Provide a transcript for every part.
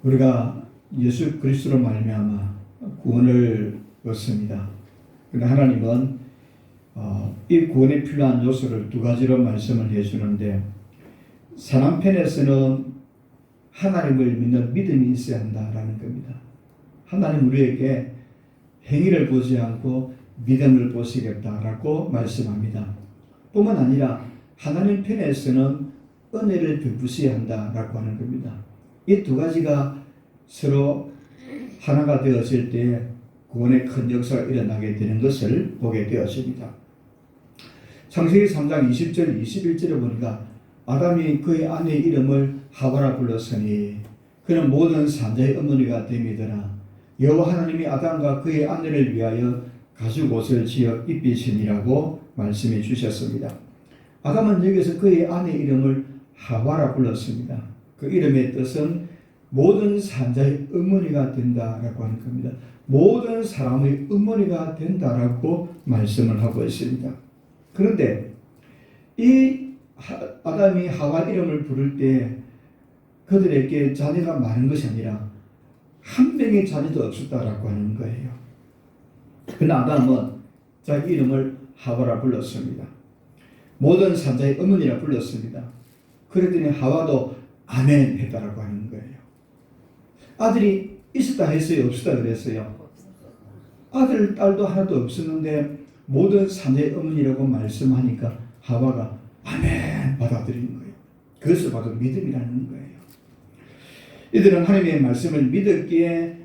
우리가 예수 그리스도로 말미암아 구원을 얻습니다. 그런데 하나님은 이 구원에 필요한 요소를 두 가지로 말씀을 해주는데, 사람 편에서는 하나님을 믿는 믿음이 있어야 한다라는 겁니다. 하나님 우리에게 행위를 보지 않고 믿음을 보시겠다라고 말씀합니다. 뿐만 아니라 하나님 편에서는 은혜를 베푸셔야 한다라고 하는 겁니다. 이 두 가지가 서로 하나가 되었을 때 구원의 큰 역사가 일어나게 되는 것을 보게 되었습니다. 창세기 3장 20절 21절에 보니까 아담이 그의 아내의 이름을 하와라 불렀으니 그는 모든 산자의 어머니가 됨이더라. 여호와 하나님이 아담과 그의 아내를 위하여 가죽옷을 지어 입히시니라고 말씀해 주셨습니다. 아담은 여기서 그의 아내의 이름을 하와라 불렀습니다. 그 이름의 뜻은 모든 산자의 어머니가 된다라고 하는 겁니다. 모든 사람의 어머니가 된다라고 말씀을 하고 있습니다. 그런데 이 아담이 하와 이름을 부를 때 그들에게 자녀가 많은 것이 아니라 한 명의 자녀도 없었다라고 하는 거예요. 그러나 아담은 자기 이름을 하와라 불렀습니다. 모든 산자의 어머니라 불렀습니다. 그랬더니 하와도 아멘 했다라고 하는 거예요. 아들이 있었다 했어요? 없었다 그랬어요? 아들, 딸도 하나도 없었는데 모든 산자의 어머니라고 말씀하니까 하와가 아멘 받아들인 거예요. 그것을 바로 믿음이라는 거예요. 이들은 하나님의 말씀을 믿었기에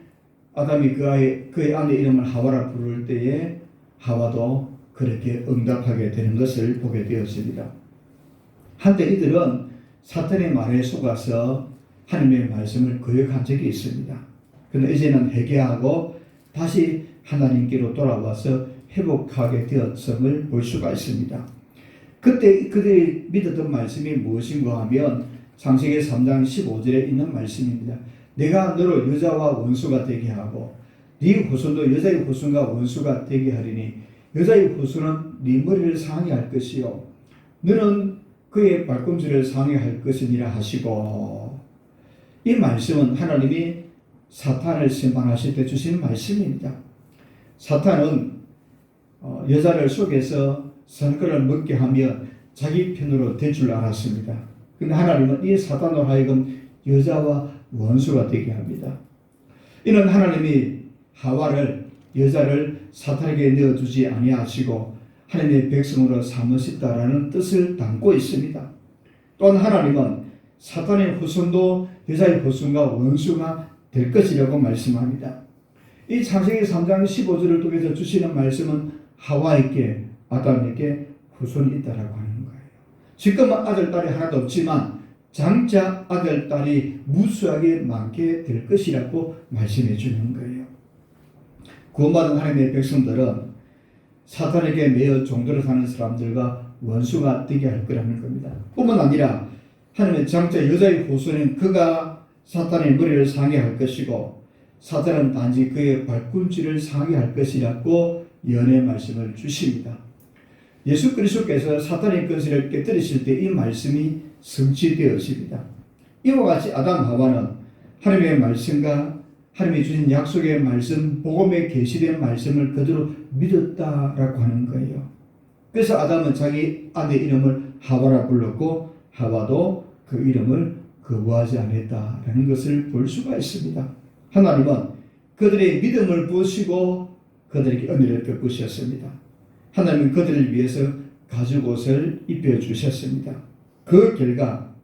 아담이 그의 아내 이름을 하와라 부를 때에 하와도 그렇게 응답하게 되는 것을 보게 되었습니다. 한때 이들은 사탄의 말에 속아서 하나님의 말씀을 거역한 적이 있습니다. 그러나 이제는 회개하고 다시 하나님께로 돌아와서 회복하게 되었음을 볼 수가 있습니다. 그때 그들이 믿었던 말씀이 무엇인가 하면 창세기 3장 15절에 있는 말씀입니다. 내가 너를 여자와 원수가 되게 하고 네 후손도 여자의 후손과 원수가 되게 하리니 여자의 후손은 네 머리를 상하게 것이요 너는 그의 발꿈치를 상하게 것이니라 하시고, 이 말씀은 하나님이 사탄을 심판하실 때 주신 말씀입니다. 사탄은 여자를 속여서 선악과를 먹게 하면 자기 편으로 될 줄 알았습니다. 그런데 하나님은 이 사탄으로 하여금 여자와 원수가 되게 합니다. 이는 하나님이 하와를, 여자를 사탄에게 내어주지 아니하시고 하나님의 백성으로 삼으셨다라는 뜻을 담고 있습니다. 또한 하나님은 사탄의 후손도 여자의 후손과 원수가 될 것이라고 말씀합니다. 이 창세기 3장 15절을 통해서 주시는 말씀은 하와에게, 아담에게 후손이 있다라고 하는 거예요. 지금은 아들, 딸이 하나도 없지만 장차 아들, 딸이 무수하게 많게 될 것이라고 말씀해 주는 거예요. 구원받은 하나님의 백성들은 사탄에게 매여 종들을 사는 사람들과 원수가 되게 할 거라는 겁니다. 뿐만 아니라 하나님의 장차 여자의 후손은 그가 사탄의 머리를 상하게 할 것이고 사탄은 단지 그의 발꿈치를 상하게 할 것이라고 예언의 말씀을 주십니다. 예수 그리스도께서 사탄의 권세를 깨뜨리실 때 이 말씀이 성취되었습니다. 이와 같이 아담 하와는 하나님의 말씀과 하나님이 주신 약속의 말씀, 복음에 계시된 말씀을 그대로 믿었다라고 하는 거예요. 그래서 아담은 자기 아내 이름을 하와라 불렀고 하와도 그 이름을 거부하지 않았다라는 것을 볼 수가 있습니다. 하나님은 그들의 믿음을 보시고 그들에게 은혜를 베푸셨습니다. 하나님은 그들을 위해서 가죽옷을 입혀주셨습니다. 그 결과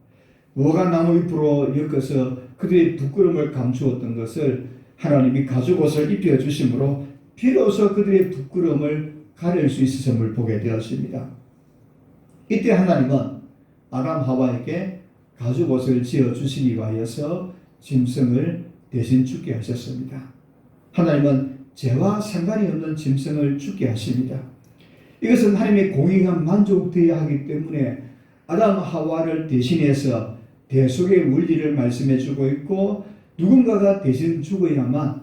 무화과 나무 잎으로 엮어서 그들의 부끄러움을 감추었던 것을 하나님이 가죽옷을 입혀주심으로 비로소 그들의 부끄러움을 가릴 수 있었음을 보게 되었습니다. 이때 하나님은 아담 하와에게 가죽옷을 지어주시기 위하여서 짐승을 대신 죽게 하셨습니다. 하나님은 죄와 상관이 없는 짐승을 죽게 하십니다. 이것은 하나님의 공의가 만족되어야 하기 때문에 아담 하와를 대신해서 대속의 원리를 말씀해 주고 있고 누군가가 대신 죽어야만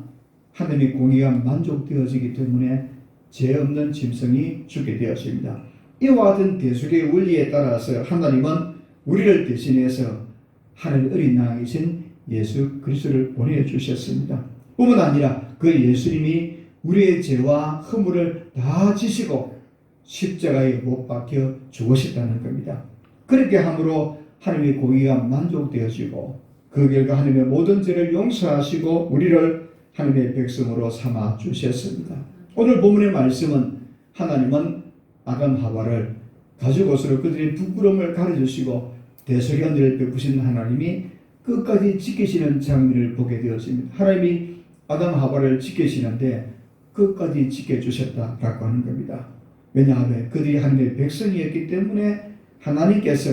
하나님의 공의가 만족되어지기 때문에 죄 없는 짐승이 죽게 되었습니다. 이와 같은 대속의 원리에 따라서 하나님은 우리를 대신해서 하나님 어린 양이신 예수 그리스도를 보내주셨습니다. 뿐만 아니라 그 예수님이 우리의 죄와 허물을 다 지시고 십자가에 못 박혀 죽으셨다는 겁니다. 그렇게 함으로 하나님의 공의가 만족되어지고 그 결과 하나님의 모든 죄를 용서하시고 우리를 하나님의 백성으로 삼아 주셨습니다. 오늘 본문의 말씀은 하나님은 아담 하와를 가죽옷으로 그들의 부끄러움을 가려주시고 대속의 은혜를 베푸신 하나님이 끝까지 지키시는 장면을 보게 되었습니다. 하나님이 아담 하와를 지키시는데 끝까지 지켜주셨다라고 하는 겁니다. 왜냐하면 그들이 하나님의 백성이었기 때문에 하나님께서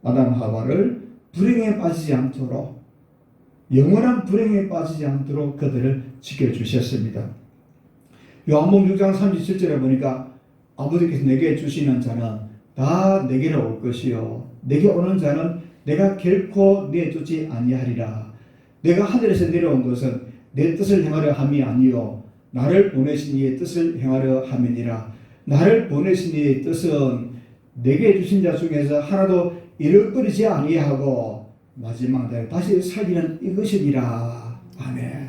아담 하와를 불행에 빠지지 않도록, 영원한 불행에 빠지지 않도록 그들을 지켜주셨습니다. 요한복음 6장 37절에 보니까 아버지께서 내게 주시는 자는 다 내게로 올 것이요 내게 오는 자는 내가 결코 내주지 아니하리라. 내가 하늘에서 내려온 것은 내 뜻을 행하려 함이 아니요 나를 보내신 이의 뜻을 행하려 함이니라. 나를 보내신 이의 뜻은 내게 주신 자 중에서 하나도 잃어버리지 아니하고 마지막 날에 다시 살리는 이것이니라. 아멘.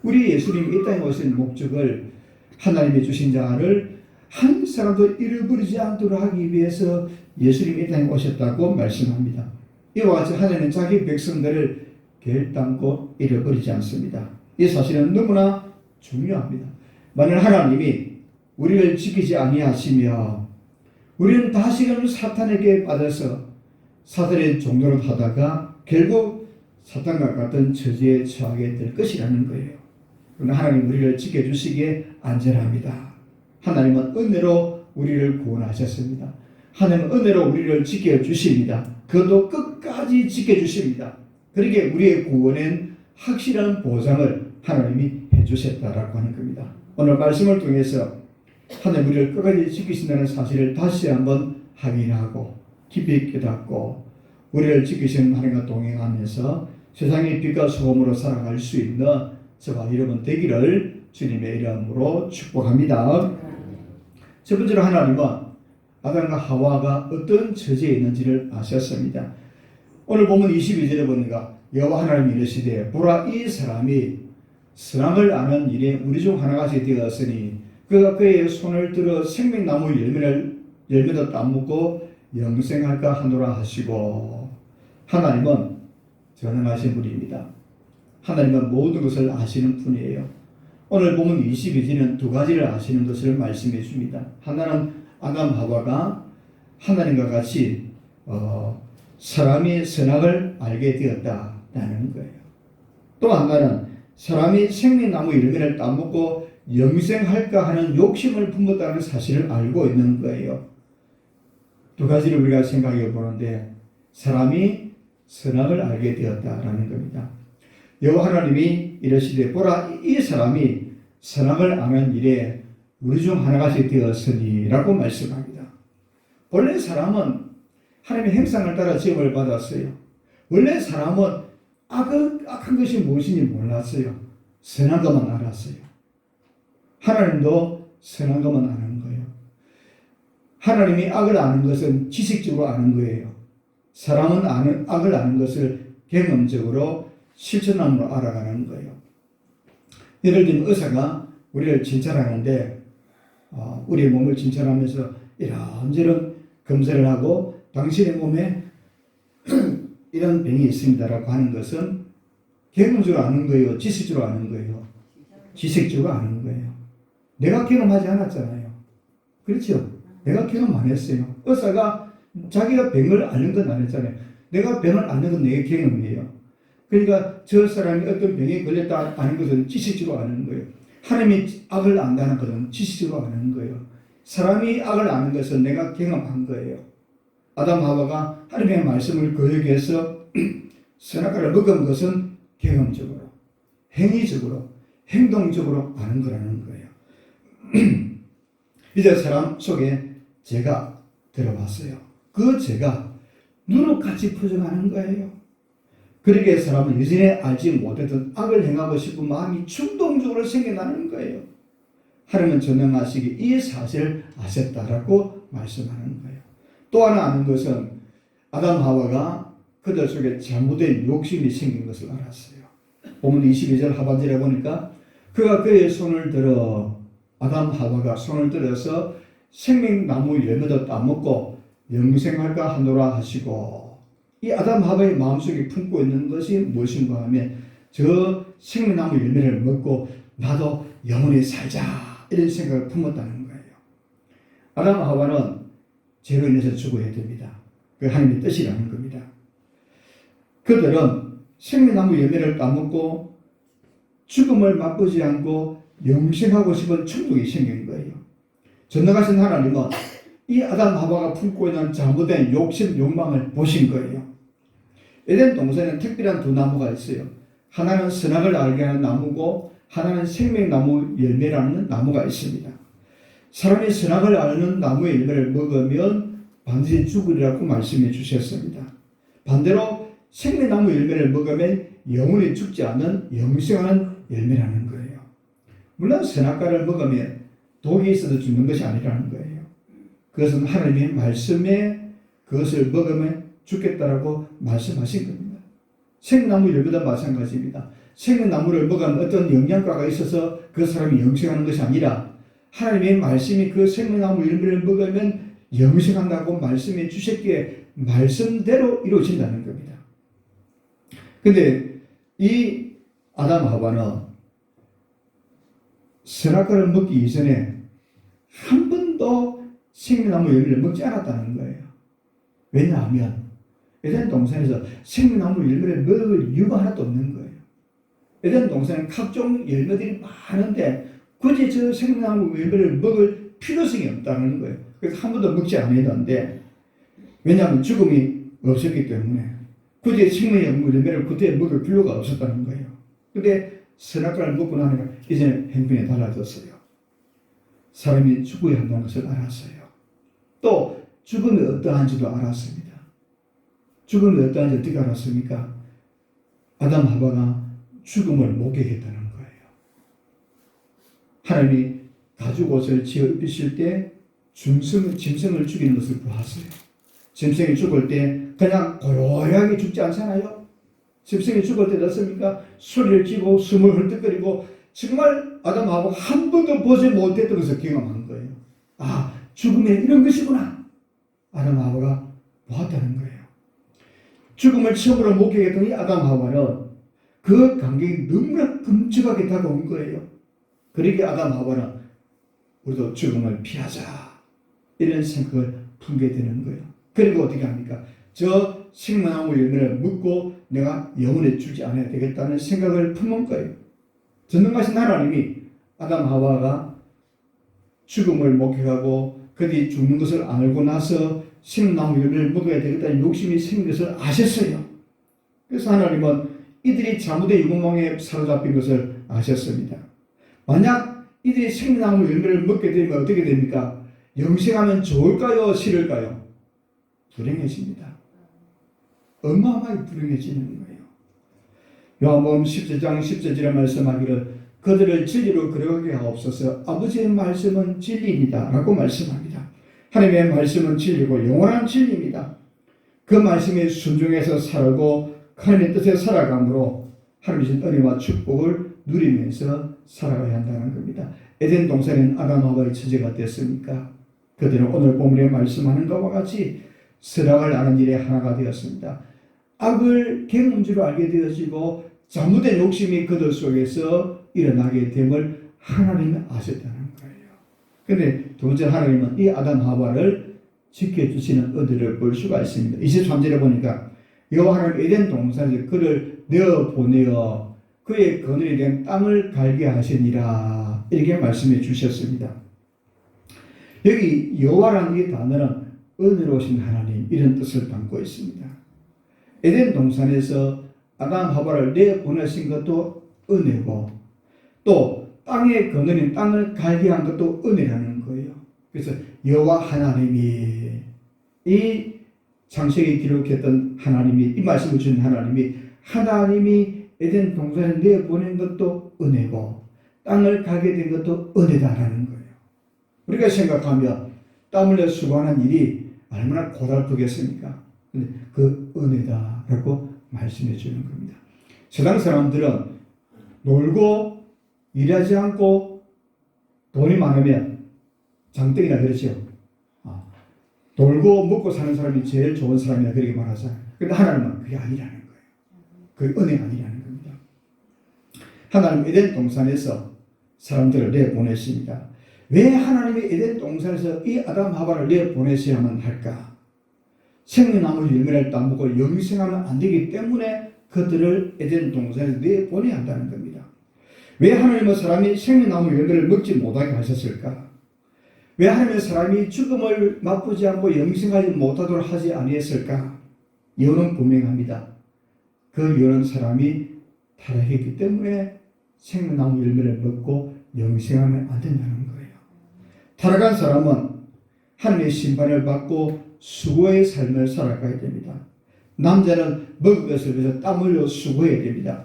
우리 예수님이 이 땅에 오신 목적을 하나님이 주신 자를 한 사람도 잃어버리지 않도록 하기 위해서 예수님이 이 땅에 오셨다고 말씀합니다. 이와 같이 하나님은 자기 백성들을 결단코 잃어버리지 않습니다. 이 사실은 너무나 중요합니다. 만약 하나님이 우리를 지키지 아니하시며 우리는 다시금 사탄에게 빠져서 사탄의 종노릇 하다가 결국 사탄과 같은 처지에 처하게 될 것이라는 거예요. 그러나 하나님 우리를 지켜주시기에 안전합니다. 하나님은 은혜로 우리를 구원하셨습니다. 하나님은 은혜로 우리를 지켜주십니다. 그것도 끝까지 지켜주십니다. 그러기에 우리의 구원엔 확실한 보장을 하나님이 해주셨다라고 하는 겁니다. 오늘 말씀을 통해서 하나님 우리를 끝까지 지키신다는 사실을 다시 한번 확인하고 깊이 깨닫고 우리를 지키시는 하나님과 동행하면서 세상의 빛과 소금으로 살아갈 수 있는 저와 여러분 되기를 주님의 이름으로 축복합니다. 첫 번째로 하나님은 아담과 하와가 어떤 처지에 있는지를 아셨습니다. 오늘 보면 22절에 보니까 여호와 하나님이 이르시되 보라 이 사람이 선악을 아는 일에 우리 중 하나같이 되었으니 그가 그의 손을 들어 생명나무 열매도 따먹고 영생할까 하노라 하시고. 하나님은 전능하신 분입니다. 하나님은 모든 것을 아시는 분이에요. 오늘 보면 22절은 두 가지를 아시는 것을 말씀해 줍니다. 하나는 아담 하와가 하나님과 같이 사람이 선악을 알게 되었다라는 거예요. 또 하나는 사람이 생명나무 열매를 따먹고 영생할까 하는 욕심을 품었다는 사실을 알고 있는 거예요. 두 가지를 우리가 생각해 보는데 사람이 선악을 알게 되었다라는 겁니다. 여호와 하나님이 이르시되 보라 이 사람이 선악을 아는 일에 우리 중 하나같이 되었으니 라고 말씀합니다. 원래 사람은 하나님의 형상을 따라 지음을 받았어요. 원래 사람은 악한 것이 무엇인지 몰랐어요. 선한 것만 알았어요. 하나님도 선한 것만 아는 거예요. 하나님이 악을 아는 것은 지식적으로 아는 거예요. 사람은 악을 아는 것을 경험적으로 실천함으로 알아가는 거예요. 예를 들면 의사가 우리를 진찰하는데 우리의 몸을 진찰하면서 이런저런 검사를 하고 당신의 몸에 이런 병이 있습니다라고 하는 것은 경험적으로 아는 거예요? 지식적으로 아는 거예요? 지식적으로 아는 거예요. 내가 경험하지 않았잖아요. 그렇죠? 내가 경험 안 했어요. 의사가 자기가 병을 앓는 건 안 했잖아요. 내가 병을 앓는 건 내 경험이에요. 그러니까 저 사람이 어떤 병에 걸렸다 아는 것은 지식적으로 아는 거예요. 하나님이 악을 안다는 것은 지식적으로 아는 거예요. 사람이 악을 아는 것은 내가 경험한 거예요. 아담 하와가 하나님의 말씀을 거역해서 선악과를 먹은 것은 경험적으로, 행위적으로, 행동적으로 아는 거라는 거예요. 이제 사람 속에 죄가 들어왔어요. 그 죄가 누룩같이 퍼져가는 거예요. 그렇게 사람은 이전에 알지 못했던 악을 행하고 싶은 마음이 충동적으로 생겨나는 거예요. 하나님은 전능하시기 이 사실을 아셨다라고 말씀하는 거예요. 또 하나 아는 것은 아담 하와가 그들 속에 잘못된 욕심이 생긴 것을 알았어요. 보면 22절 하반절에 보니까 그가 그의 손을 들어 아담 하와가 손을 들어서 생명나무 열매도 따먹고 영생할까 하노라 하시고, 이 아담 하와의 마음속에 품고 있는 것이 무엇인가 하면 저 생명나무 열매를 먹고 나도 영원히 살자 이런 생각을 품었다는 거예요. 아담 하와는 죄로 인해서 죽어야 됩니다. 그 하나님의 뜻이라는 겁니다. 그들은 생명나무 열매를 따먹고 죽음을 맛보지 않고 영생하고 싶은 충동이 생긴 거예요. 전능하신 하나님은 이 아담 하와가 품고 있는 잘못된 욕심, 욕망을 보신 거예요. 에덴 동산에는 특별한 두 나무가 있어요. 하나는 선악을 알게 하는 나무고 하나는 생명나무 열매라는 나무가 있습니다. 사람이 선악을 아는 나무의 열매를 먹으면 반드시 죽으리라고 말씀해 주셨습니다. 반대로 생명나무 열매를 먹으면 영원히 죽지 않는 영생하는 열매라는 거예요. 물론 선악과를 먹으면 독이 있어도 죽는 것이 아니라는 거예요. 그것은 하나님의 말씀에 그것을 먹으면 죽겠다라고 말씀하신 겁니다. 생명나무 열매도 마찬가지입니다. 생명나무를 먹으면 어떤 영양가가 있어서 그 사람이 영생하는 것이 아니라 하나님의 말씀이 그 생명나무 열매를 먹으면 영생한다고 말씀해 주셨기에 말씀대로 이루어진다는 겁니다. 근데 이 아담 하와는 선악과를 먹기 이전에 한 번도 생명나무 열매를 먹지 않았다는 거예요. 왜냐하면 에덴 동산에서 생명나무 열매를 먹을 이유가 하나도 없는 거예요. 에덴 동산은 각종 열매들이 많은데 굳이 저 생명나무 열매를 먹을 필요성이 없다는 거예요. 그래서 한 번도 먹지 않았는데, 왜냐하면 죽음이 없었기 때문에 굳이 생명나무 열매를 그때 먹을 필요가 없었다는 거예요. 근데 선악과를 먹고 나니까 이제는 행편이 달라졌어요. 사람이 죽어야 한다는 것을 알았어요. 또 죽음이 어떠한지도 알았습니다. 죽음이 어떠한지 어떻게 알았습니까? 아담 하와가 죽음을 목격했다는 거예요. 하나님이 가죽 옷을 지어 입히실 때 짐승을 죽이는 것을 보았어요. 짐승이 죽을 때 그냥 고요하게 죽지 않잖아요. 짐승이 죽을 때 어떻습니까? 소리를 지고 숨을 헐떡거리고 정말 아담 하와가 한 번도 보지 못했던 것을 경험한 거예요. 아, 죽음에 이런 것이구나. 아담 하와가 보았다는 거예요. 죽음을 처음으로 목격했던 이 아담 하와는 그 감격이 너무나 끔찍하게 다가온 거예요. 그러기에 아담 하와는 우리도 죽음을 피하자 이런 생각을 품게 되는 거예요. 그리고 어떻게 합니까? 저 생명나무 열매를 먹고 내가 영원히 죽지 않아야 되겠다는 생각을 품은 거예요. 전능하신 하나님이 아담 하와가 죽음을 목격하고 그들이 죽는 것을 알고 나서 생명나무 열매를 먹어야 되겠다는 욕심이 생긴 것을 아셨어요. 그래서 하나님은 이들이 잘못된 욕망에 사로잡힌 것을 아셨습니다. 만약 이들이 생명나무 열매를 먹게 되면 어떻게 됩니까? 영생하면 좋을까요? 싫을까요? 불행해집니다. 어마어마하게 불행해지는 거예요. 요한복음 17장 10절에 말씀하기를 그들을 진리로 걸어가게 하옵소서. 아버지의 말씀은 진리입니다 라고 말씀합니다. 하나님의 말씀은 진리고 영원한 진리입니다. 그 말씀에 순종해서 살고 하나님의 뜻에 살아감으로 하나님의 은혜와 축복을 누리면서 살아가야 한다는 겁니다. 에덴 동산에는 아담 하와의 처지가 어땠습니까? 그들은 오늘 본문에 말씀하는 것과 같이 선악을 아는 일에 하나가 되었습니다. 악을 경험주로 알게 되어지고 잘못된 욕심이 그들 속에서 일어나게 됨을 하나님이 아셨다는 거예요. 그런데 두 번째 하나님은 이 아담 하와를 지켜주시는 은혜를 볼 수가 있습니다. 23절에 보니까 여호와 하나님 에덴 동산에서 그를 내어보내어 그의 거느리에 대한 땅을 갈게 하시니라 이렇게 말씀해 주셨습니다. 여기 여호와라는 이 단어는 은혜로우신 하나님 이런 뜻을 담고 있습니다. 에덴 동산에서 아담 하와를 내보내신 것도 은혜고 또 땅에 거느린 땅을 갈게 한 것도 은혜라는 거예요. 그래서 여호와 하나님이 이 창세기에 기록했던 하나님이 이 말씀을 주신 하나님이 에덴 동산에 내보낸 것도 은혜고 땅을 가게 된 것도 은혜다라는 거예요. 우리가 생각하면 땀 흘려 수고하는 일이 얼마나 고달프겠습니까? 근데 그 은혜다 라고 말씀해 주는 겁니다. 세상 사람들은 놀고 일하지 않고 돈이 많으면 장땡이라 그러죠. 놀고 먹고 사는 사람이 제일 좋은 사람이라 그렇게 말하잖아요. 그런데 하나님은 그게 아니라는 거예요. 그게 은혜가 아니라는 겁니다. 하나님 에덴 동산에서 사람들을 내보냈습니다. 왜 하나님이 에덴 동산에서 이 아담 하와를 내보내셔야만 할까? 생명나무 열매를 따먹고 영생하면 안 되기 때문에 그들을 에덴 동산에서 내보내야 한다는 겁니다. 왜 하나님은 사람이 생명나무 열매를 먹지 못하게 하셨을까? 왜 하나님은 사람이 죽음을 맛보지 않고 영생하지 못하도록 하지 아니했을까? 이유는 분명합니다. 그 이유는 사람이 타락했기 때문에 생명나무 열매를 먹고 영생하면 안 된다는 거예요. 타락한 사람은 하나님의 심판을 받고 수고의 삶을 살아가야 됩니다. 남자는 먹을 것을 위해서 땀 흘려 수고해야 됩니다.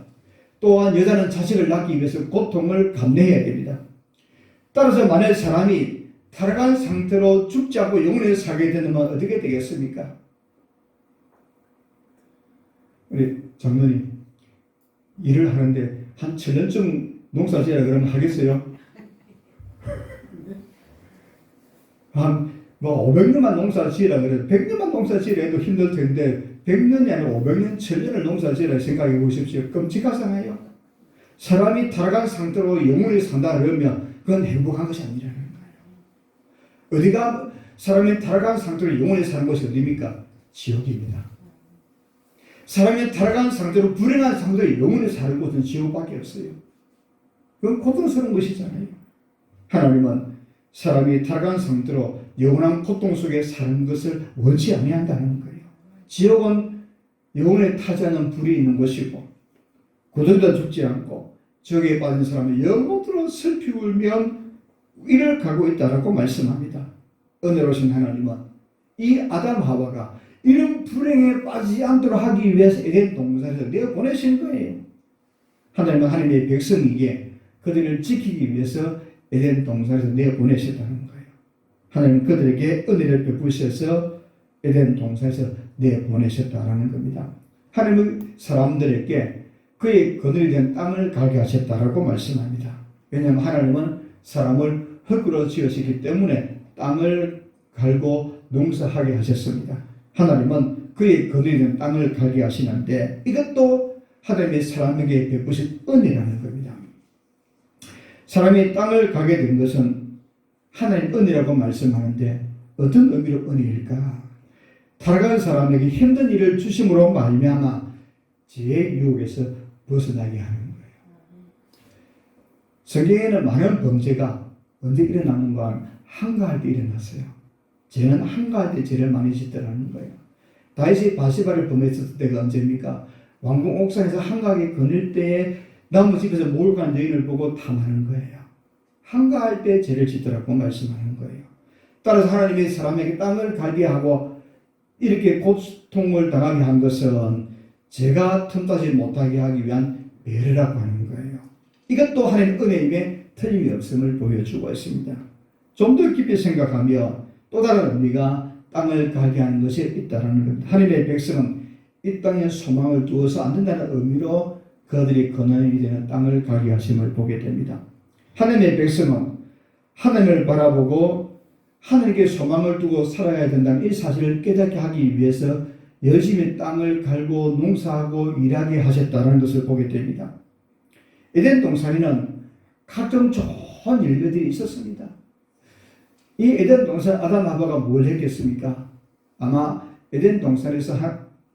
또한 여자는 자식을 낳기 위해서 고통을 감내해야 됩니다. 따라서 만약 사람이 타락한 상태로 죽지 않고 영원히 살게 되면 어떻게 되겠습니까? 우리 장로님 일을 하는데 한 7년쯤 농사 지으라 그러면 하겠어요? 한 500년만 농사 지으라 그래도 100년만 농사 지으라 해도 힘들 텐데 100년이 아니라 500년, 1000년을 농사 지으라 생각해 보십시오. 끔찍하잖아요. 사람이 타락한 상태로 영원히 산다 그러면 그건 행복한 것이 아니라는 거예요. 어디가 사람이 타락한 상태로 영원히 사는 것이 어디입니까? 지옥입니다. 사람이 타락한 상태로 불행한 상태로 영원히 사는 곳은 지옥밖에 없어요. 그건 고통스러운 것이잖아요. 하나님은 사람이 타락한 상태로 영원한 고통 속에 사는 것을 원치 아니한다는 거예요. 지옥은 영원에 타지 않는 불이 있는 것이고 고통도 죽지 않고 지옥에 빠진 사람이 영원토록 슬피 울면 이를 가고 있다라고 말씀합니다. 은혜로우신 하나님은 이 아담 하와가 이런 불행에 빠지지 않도록 하기 위해서 에덴 동산에서 내어보내신 거예요. 하나님은 하나님의 백성에게 그들을 지키기 위해서 에덴 동산에서 내어보내셨다는 거예요. 하나님은 그들에게 은혜를 베푸셔서 에덴 동산에서 내보내셨다라는 겁니다. 하나님은 사람들에게 그의 거느리 된 땅을 가게 하셨다라고 말씀합니다. 왜냐하면 하나님은 사람을 흙으로 지으시기 때문에 땅을 갈고 농사하게 하셨습니다. 하나님은 그의 거느리 된 땅을 가게 하시는데 이것도 하나님의 사람에게 베푸신 은혜라는 겁니다. 사람이 땅을 가게 된 것은 하나님 은혜라고 말씀하는데 어떤 의미로 은혜일까? 타락한 사람에게 힘든 일을 주심으로 말미암아 죄의 유혹에서 벗어나게 하는 거예요. 성경에는 많은 범죄가 언제 일어나는가? 한가할 때 일어났어요. 죄는 한가할 때 죄를 많이 짓더라는 거예요. 다윗이 바시바를 범했을 때가 언제입니까? 왕궁 옥상에서 한가하게 거닐 때에 나무집에서 몰고 간 여인을 보고 탐하는 거예요. 한가할 때 죄를 짓더라고 말씀하는 거예요. 따라서 하나님이 사람에게 땅을 가게 하고 이렇게 고통을 당하게 한 것은 죄가 틈타지 못하게 하기 위한 배려라고 하는 거예요. 이것도 하나님의 은혜임에 틀림이 없음을 보여주고 있습니다. 좀 더 깊이 생각하면 또 다른 의미가 땅을 가게 하는 것이 있다는 겁니다. 하나님의 백성은 이 땅에 소망을 두어서 안 된다는 의미로 그들이 거느리게 되는 땅을 가게 하심을 보게 됩니다. 하나님의 백성은 하나님을 바라보고 하나님께 소망을 두고 살아야 된다는 이 사실을 깨닫게 하기 위해서 열심히 땅을 갈고 농사하고 일하게 하셨다는 것을 보게 됩니다. 에덴 동산에는 각종 좋은 일들이 있었습니다. 이 에덴 동산 아담 하와가 뭘 했겠습니까? 아마 에덴 동산에서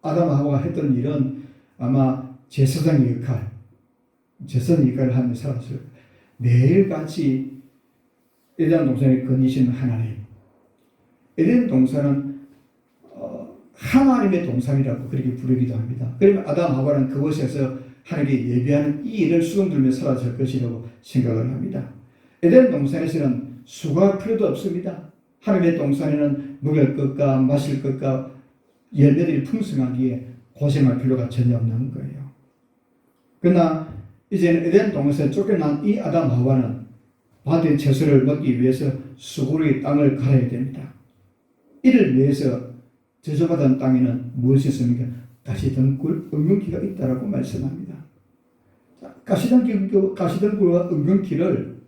아담 하와가 했던 일은 아마 제사장의 역할, 제사장 역할을 하면서 살았어요. 매일같이 에덴 동산에 거니시는 하나님. 에덴 동산은 하나님의 동산이라고 그렇게 부르기도 합니다. 그러면 아담 하와는 그곳에서 하나님께 예배하는 이 일을 수동들며 살아갈 것이라고 생각을 합니다. 에덴 동산에서는 수고할 필요도 없습니다. 하나님의 동산에는 먹을 것과 마실 것과 열매들이 풍성하기에 고생할 필요가 전혀 없는 거예요. 그러나 이제는 에덴 동산에서 쫓겨난 이 아담 하와는 받은 채소를 먹기 위해서 수고로이 땅을 갈아야 됩니다. 이를 위해서 저주받은 땅에는 무엇이 있습니까? 가시덤굴, 은근키가 있다라고 말씀합니다. 가시덤굴과 은근키를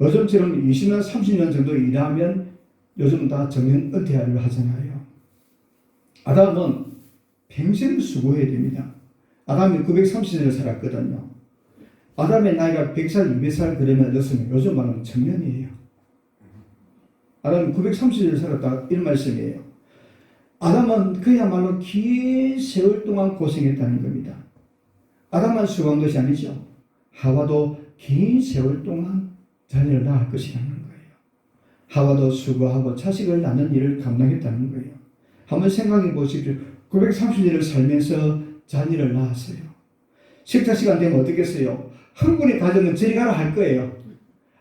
요즘처럼 20년, 30년 정도 일하면 요즘 다 정년 은퇴를 하잖아요. 아담은 평생 수고해야 됩니다. 아담이 930년을 살았거든요. 아담의 나이가 100살, 200살 그러면 요즘 말하면 청년이에요. 아담이 930년을 살았다 이런 말씀이에요. 아담은 그야말로 긴 세월 동안 고생했다는 겁니다. 아담만 수고한 것이 아니죠. 하와도 긴 세월 동안 자녀를 낳을 것이라는 거예요. 하와도 수고하고 자식을 낳는 일을 감당했다는 거예요. 한번 생각해 보십시오. 930년을 살면서 자녀를 낳았어요. 식사 시간 되면 어떻겠어요? 흥분의 가정은 저리 가라 할 거예요.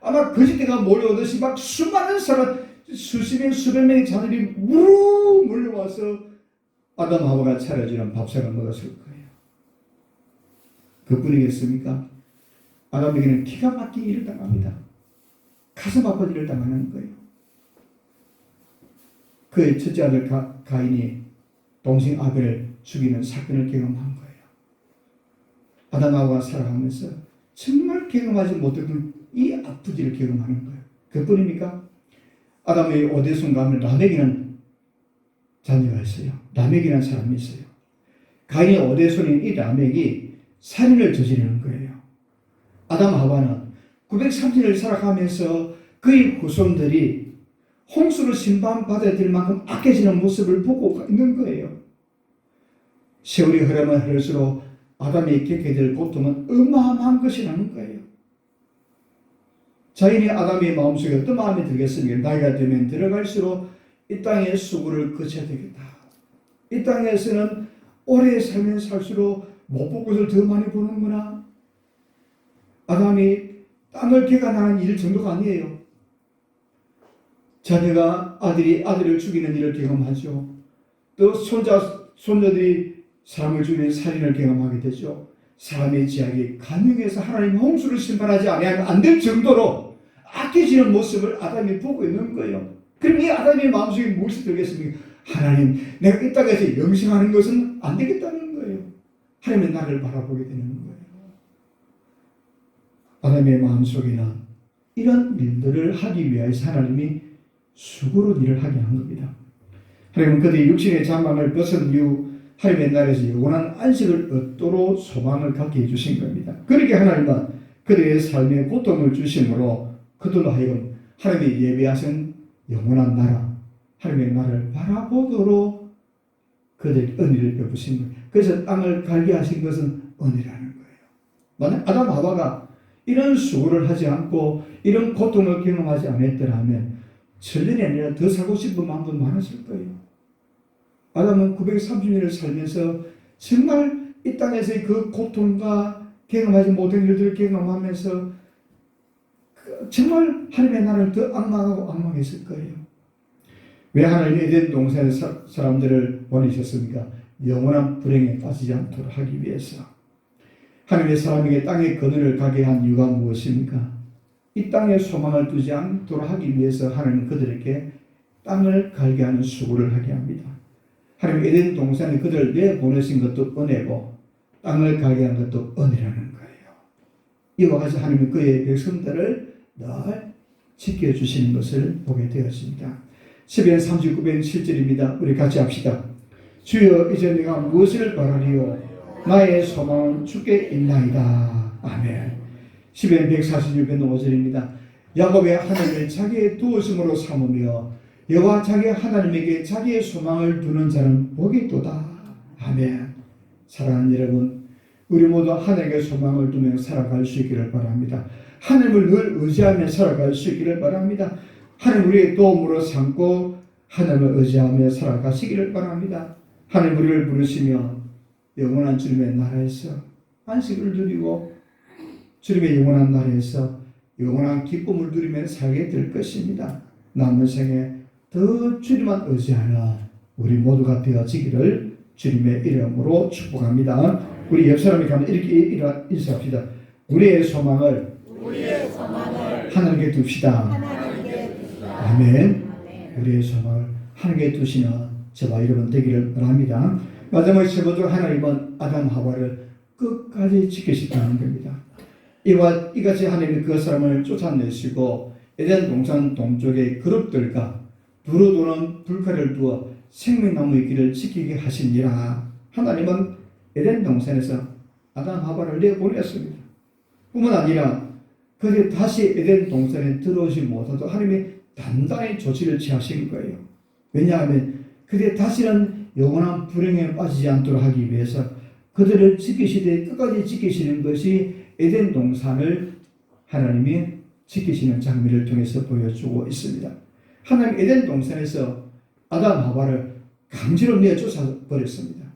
아마 거짓대가 몰려오듯이 막 수많은 사람, 수십 명, 수백 명의 자녀들이 무르 몰려와서 아담 하와가 차려주는 밥상을 먹었을 거예요. 그뿐이겠습니까? 아담에게는 기가 막힌 일을 당합니다. 가슴 아픈 일을 당하는 거예요. 그의 첫째 아들 가인이 동생 아벨을 죽이는 사건을 경험한 거예요. 아담하고가 살아가면서 정말 경험하지 못했던 이 아프지를 경험하는 거예요. 그뿐입니까? 아담의 오대손 가문 라멕이라는 자녀가 있어요. 라멕이라는 사람이 있어요. 가인의 오대손인 이 라멕이 살인을 저지르는 거예요. 아담 하와는 930년을 살아가면서 그의 후손들이 홍수로 심판받아야 될 만큼 악해지는 모습을 보고 있는 거예요. 세월이 흐르면 흐를수록 아담이 겪게 될 고통은 어마어마한 것이라는 거예요. 자연이 아담의 마음속에 어떤 마음이 들겠습니까? 나이가 되면 들어갈수록 이 땅의 수고를 거쳐야 되겠다. 이 땅에서는 오래 살면 살수록 못 볼 것을 더 많이 보는구나. 아담이 땅을 개간하는 일 정도가 아니에요. 자녀가 아들을 죽이는 일을 경험하죠. 또 손녀들이 사람을 죽이는 살인을 경험하게 되죠. 사람의 지약이 간용해서 하나님 홍수를 심판하지 아니하면 안 될 정도로 악해지는 모습을 아담이 보고 있는 거예요. 그럼 이 아담의 마음속에 무엇이 들겠습니까? 하나님, 내가 이 땅에서 영생하는 것은 안 되겠다는 거예요. 하나님의 나를 바라보게 되는 거예요. 아담의 마음속에는 이런 일들을 하기 위해서 하나님이 수고로 일을 하게 한 겁니다. 하나님은 그들이 육신의 장막을 벗은 이후 하나님의 나라에서 영원한 안식을 얻도록 소망을 갖게 해주신 겁니다. 그렇게 하나님은 그들의 삶에 고통을 주심으로 그들로 하여금 하나님의 예비하신 영원한 나라, 하나님의 나라를 바라보도록 그들의 은혜를 베푸신 거예요. 그래서 땅을 갈게 하신 것은 은혜라는 거예요. 만약 아담 하와가 이런 수고를 하지 않고 이런 고통을 경험하지 않았더라면 천년이 아니라 더 살고 싶은 마음도 많았을 거예요. 아담은 930년을 살면서 정말 이 땅에서의 그 고통과 경험하지 못한 일들을 경험하면서 정말 하나님의 나라를 더 악망하고 악망했을 거예요. 왜 하나님이 에덴 동산의 사람들을 보내셨습니까? 영원한 불행에 빠지지 않도록 하기 위해서. 하나님의 사람에게 땅의 거느를 가게 한 이유가 무엇입니까? 이 땅에 소망을 두지 않도록 하기 위해서 하나님은 그들에게 땅을 갈게 하는 수고를 하게 합니다. 하나님 에덴 동산에 그들을 내보내신 것도 은혜고 땅을 갈게 한 것도 은혜라는 거예요. 이와 같이 하나님은 그의 백성들을 늘 지켜주시는 것을 보게 되었습니다. 시편 39편 7절입니다. 우리 같이 합시다. 주여 이제 내가 무엇을 바라리요? 나의 소망은 주께 있나이다. 아멘. 시편 146편 5절입니다. 야곱의 하나님을 자기의 도우심으로 삼으며 여호와 자기 하나님에게 자기의 소망을 두는 자는 복이 있도다. 아멘. 사랑하는 여러분, 우리 모두 하나님께 소망을 두며 살아갈 수 있기를 바랍니다. 하나님을 늘 의지하며 살아갈 수 있기를 바랍니다. 하나님 우리의 도움으로 삼고 하나님을 의지하며 살아가시기를 바랍니다. 하나님 우리를 부르시며 영원한 주님의 나라에서 안식을 누리고 주님의 영원한 나라에서 영원한 기쁨을 누리며 살게 될 것입니다. 남은 생에 더 주님만 의지하여 우리 모두가 되어지기를 주님의 이름으로 축복합니다. 우리 옆 사람이 가면 이렇게 인사합시다. 우리의 소망을 하나님께 둡시다. 아멘. 우리의 소망을 하나님께 두시는 저와 여러분 되기를 바랍니다. 마지막에 세 번째로 하나님은 아담 하와를 끝까지 지키시다는 겁니다. 이같이 하나님이 그 사람을 쫓아내시고 에덴 동산 동쪽의 그룹들과 두루 도는 불칼을 두어 생명나무의 길을 지키게 하시니라. 하나님은 에덴 동산에서 아담 하와를 내보냈습니다. 뿐만 아니라 그들이 다시 에덴 동산에 들어오지 못하도록 하나님이 단단히 조치를 취하신 거예요. 왜냐하면 그들이 다시는 영원한 불행에 빠지지 않도록 하기 위해서 그들을 지키시되 끝까지 지키시는 것이 에덴 동산을 하나님이 지키시는 장면을 통해서 보여주고 있습니다. 하나님 에덴 동산에서 아담 하와를 강제로 내쫓아 버렸습니다.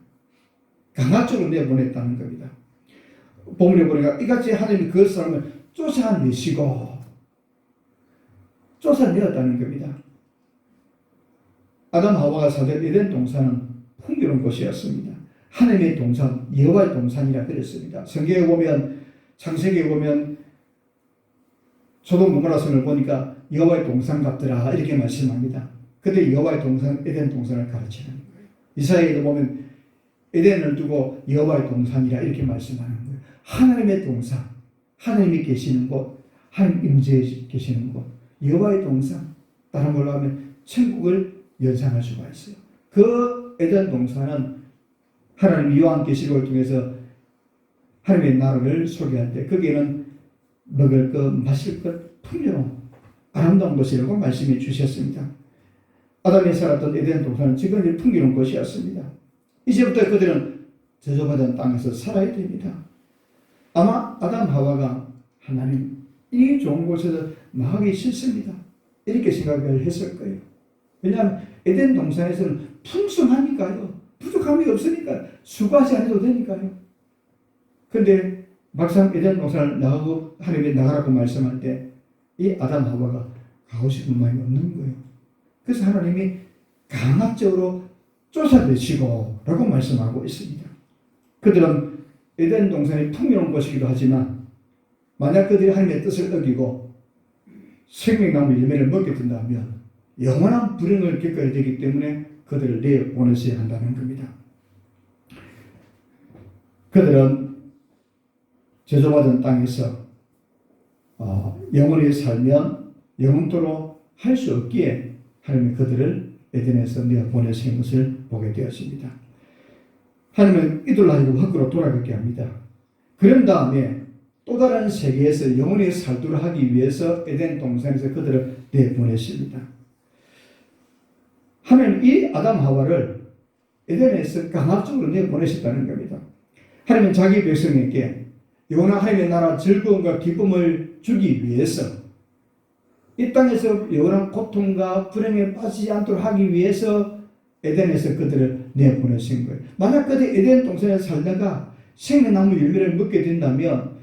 강압적으로 내보냈다는 겁니다. 본문에 보니까 이같이 하나님이 그 사람을 쫓아내시고 쫓아내었다는 겁니다. 아담 하와가 살던 에덴 동산은 풍요로운 곳이었습니다. 하나님의 동산, 여호와의 동산이라 그랬습니다. 성경에 보면 창세기에 보면 소돔 고모라 성을 보니까 여호와의 동산 같더라 이렇게 말씀합니다. 그때 여호와의 동산, 에덴 동산을 가르치는 거예요. 이사야에도 보면 에덴을 두고 여호와의 동산이라 이렇게 말씀하는 거예요. 하나님의 동산, 하나님이 계시는 곳, 하나님 임재에 계시는 곳, 여호와의 동산, 다른 말로 하면 천국을 연상할 수가 있어요. 그 에덴 동산은 하나님 요한계시록을 통해서 하나님의 나라를 소개할 때 거기에는 먹을 것, 마실 것, 풍요로운 아름다운 것이라고 말씀해 주셨습니다. 아담이 살았던 에덴 동산은 지금 풍요로운 곳이었습니다. 이제부터 그들은 저주받은 땅에서 살아야 됩니다. 아마 아담 하와가 하나님 이 좋은 곳에서 나가기 싫습니다 이렇게 생각을 했을 거예요. 왜냐하면 에덴 동산에서는 풍성하니까요. 부족함이 없으니까 수고하지 않아도 되니까요. 그런데 막상 에덴 동산을 나가고 하나님이 나가라고 말씀할 때 이 아담 하와가 가고 싶은 마음이 없는 거예요. 그래서 하나님이 강압적으로 쫓아내시고 라고 말씀하고 있습니다. 그들은 에덴 동산이 풍요로운 곳이기도 하지만 만약 그들이 하나님의 뜻을 어기고 생명나무 열매를 먹게 된다면 영원한 불행을 겪어야 되기 때문에 그들을 내보내셔야 한다는 겁니다. 그들은 저주받은 땅에서 영원히 살면 영원토록 할 수 없기에 하나님이 그들을 에덴에서 내보내신 것을 보게 되었습니다. 하나님은 이들로 하여금 흙으로 돌아가게 합니다. 그런 다음에 또 다른 세계에서 영원히 살도록 하기 위해서 에덴 동산에서 그들을 내보내십니다. 하나님 이 아담 하와를 에덴에서 강압적으로 내보내셨다는 겁니다. 하나님은 자기 백성에게 영원한 하나님의 나라 즐거움과 기쁨을 주기 위해서 이 땅에서 영원한 고통과 불행에 빠지지 않도록 하기 위해서 에덴에서 그들을 내보내신 거예요. 만약 그들이 에덴 동산에 살다가 생명나무 열매를 먹게 된다면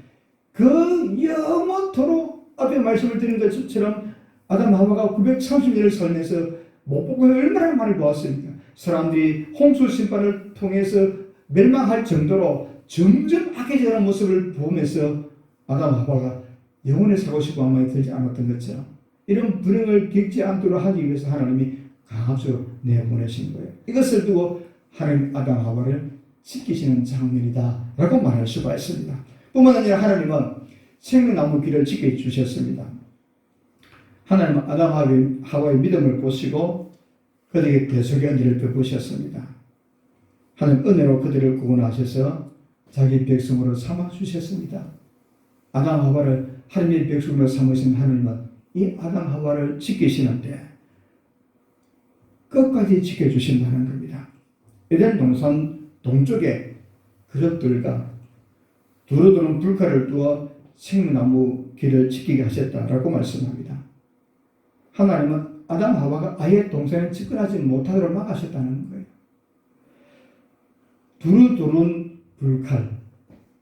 그 영원토록 앞에 말씀을 드린 것처럼 아담 하와가 930년을 살면서 못 보고 얼마나 많이 보았습니까? 사람들이 홍수 심판을 통해서 멸망할 정도로 점점 악해져가는 모습을 보면서 아담 하와가 영원히 살고 싶은 마음이 들지 않았던 것처럼 이런 불행을 겪지 않도록 하기 위해서 하나님이 강압적으로 내보내신 거예요. 이것을 두고 하나님 아담 하와를 지키시는 장면이다 라고 말할 수가 있습니다. 뿐만 아니라 하나님은 생명나무 길을 지켜주셨습니다. 하나님은 아담 하와의 믿음을 보시고 그들에게 대속의 은혜를 베푸셨습니다. 하나님 은혜로 그들을 구원하셔서 자기 백성으로 삼아주셨습니다. 아담 하와를 하나님의 백성으로 삼으신 하나님은 이 아담 하와를 지키시는데 끝까지 지켜주신다는 겁니다. 에덴 동산 동쪽에 그릇들과 두루 도는 불칼을 두어 생명나무 길을 지키게 하셨다라고 말씀합니다. 하나님은 아담 하와가 아예 동산에 접근하지 못하도록 막으셨다는 거예요. 두루 도는 불칼,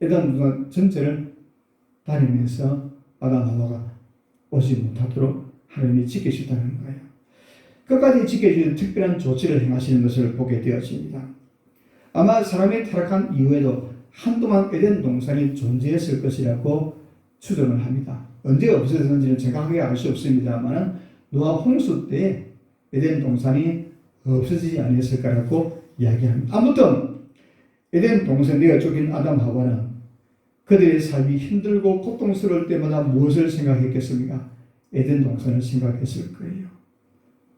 에덴 동산 전체를 다니면서 아담 하와가 오지 못하도록 하나님이 지키셨다는 거예요. 끝까지 지켜주는 특별한 조치를 행하시는 것을 보게 되었습니다. 아마 사람이 타락한 이후에도 한동안 에덴 동산이 존재했을 것이라고 추정을 합니다. 언제 없어졌는지는 정확하게 알 수 없습니다만 노아 홍수 때 에덴 동산이 없어지지 않았을까라고 이야기합니다. 아무튼 에덴 동산에 쫓긴 아담 하와는 그들의 삶이 힘들고 고통스러울 때마다 무엇을 생각했겠습니까? 에덴 동산을 생각했을 거예요.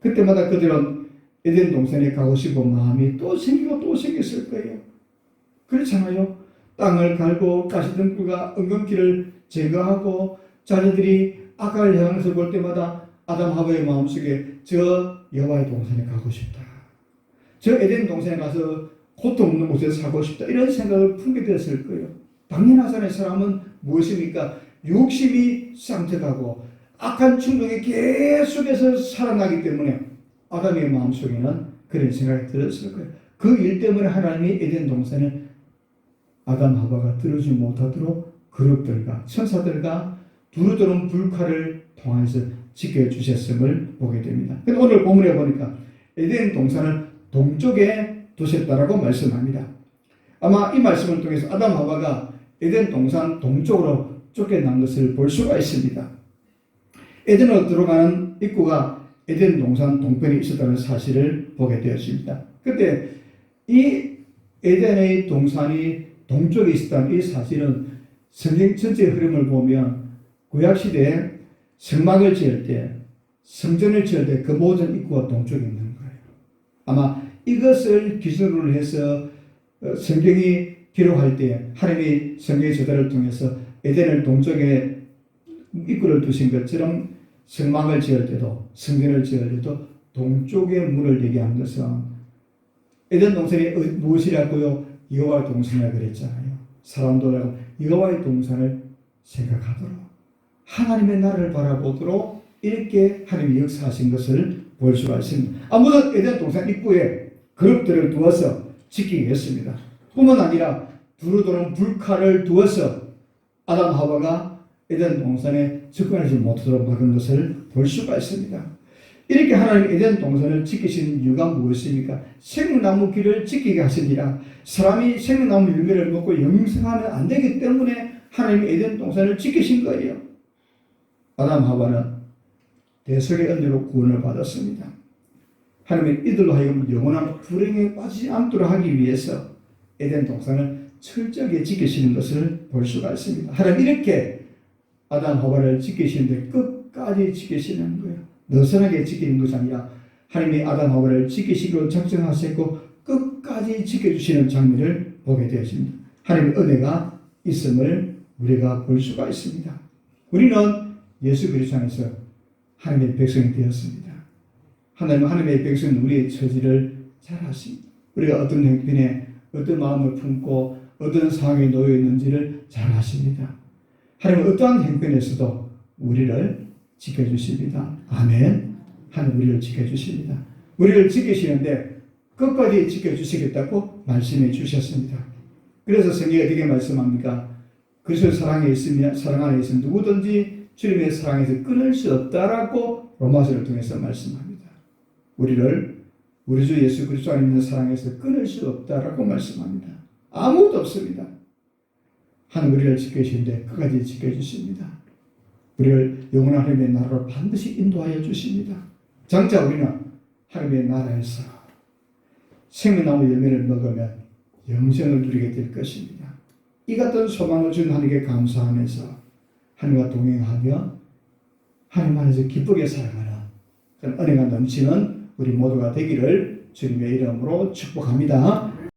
그때마다 그들은 에덴 동산에 가고 싶은 마음이 또 생기고 또 생겼을 거예요. 그렇잖아요. 땅을 갈고 가시덤불과 은근기를 제거하고 자녀들이 아가를 향해서 볼 때마다 아담 하와의 마음속에 저 여호와의 동산에 가고 싶다. 저 에덴 동산에 가서 고통 없는 곳에 살고 싶다. 이런 생각을 품게 되었을 거예요. 당연하잖아요. 사람은 무엇입니까? 욕심이 쌍특하고 악한 충동에 계속해서 살아나기 때문에 아담의 마음속에는 그런 생각이 들었을 거예요. 그 일 때문에 하나님이 에덴 동산을 아담 하와가 들어주지 못하도록 그룹들과 천사들과 두루두른 불칼을 통해서 지켜주셨음을 보게 됩니다. 근데 오늘 본문에 보니까 에덴 동산을 동쪽에 두셨다라고 말씀합니다. 아마 이 말씀을 통해서 아담 하와가 에덴 동산 동쪽으로 쫓겨난 것을 볼 수가 있습니다. 에덴으로 들어가는 입구가 에덴 동산 동편에 있었다는 사실을 보게 되었습니다. 그때 이 에덴의 동산이 동쪽에 있었다는 이 사실은 성경 전체의 흐름을 보면 구약시대에 성막을 지을 때, 성전을 지을 때 그 모든 입구가 동쪽에 있는 거예요. 아마 이것을 기준으로 해서 성경이 기록할 때 하나님이 성경의 저자를 통해서 에덴을 동쪽에 입구를 두신 것처럼 성막을 지을 때도 성전을 지을 때도 동쪽에 문을 대게 한 것은 에덴 동산이 무엇이라고요? 여호와의 동산이라 그랬잖아요. 사람들하고 여호와의 동산을 생각하도록 하나님의 나라를 바라보도록 이렇게 하나님이 역사하신 것을 볼 수가 있습니다. 아무도 에덴 동산 입구에 그룹들을 두어서 지키게 했습니다. 뿐만 아니라 두루두른 불칼을 두어서 아담 하와가 에덴 동산에 접근하지 못하도록 막은 것을 볼 수가 있습니다. 이렇게 하나님 에덴 동산을 지키신 이유가 무엇입니까? 생명나무 길을 지키게 하시니라. 사람이 생명나무 열매를 먹고 영생하면 안 되기 때문에 하나님이 에덴 동산을 지키신 거예요. 아담 하와는 대속의 은혜로 구원을 받았습니다. 하나님은 이들로 하여금 영원한 불행에 빠지지 않도록 하기 위해서 에덴 동산을 철저하게 지키시는 것을 볼 수가 있습니다. 하나님 이렇게 아담 하와를 지키시는데 끝까지 지키시는 거예요. 느슨하게 지키는 것이 아니라 하나님이 아담 하와를 지키시기로 작정하셨고 끝까지 지켜주시는 장면을 보게 되었습니다. 하나님의 은혜가 있음을 우리가 볼 수가 있습니다. 우리는 예수 그리스도 안에서 하나님의 백성이 되었습니다. 하나님의 백성은 우리의 처지를 잘 아십니다. 우리가 어떤 형편에 어떤 마음을 품고 어떤 상황에 놓여 있는지를 잘 아십니다. 하나님은 어떠한 형편에서도 우리를 지켜주십니다. 아멘. 하나님 우리를 지켜주십니다. 우리를 지키시는데 끝까지 지켜주시겠다고 말씀해 주셨습니다. 그래서 성경이 어떻게 말씀합니까? 그리스도 사랑 안에 있으면 누구든지 주님의 사랑에서 끊을 수 없다라고 로마서를 통해서 말씀합니다. 우리를 우리 주 예수 그리스도 안에 있는 사랑에서 끊을 수 없다라고 말씀합니다. 아무것도 없습니다. 하나님 우리를 지키시는데 끝까지 지켜주십니다. 우리를 영원한 하나님의 나라로 반드시 인도하여 주십니다. 장차 우리는 하나님의 나라에서 생명나무 열매를 먹으면 영생을 누리게 될 것입니다. 이 같은 소망을 준 하나님께 감사하면서 하나님과 동행하며 하나님 안에서 기쁘게 살아가는 그런 은혜가 넘치는 우리 모두가 되기를 주님의 이름으로 축복합니다.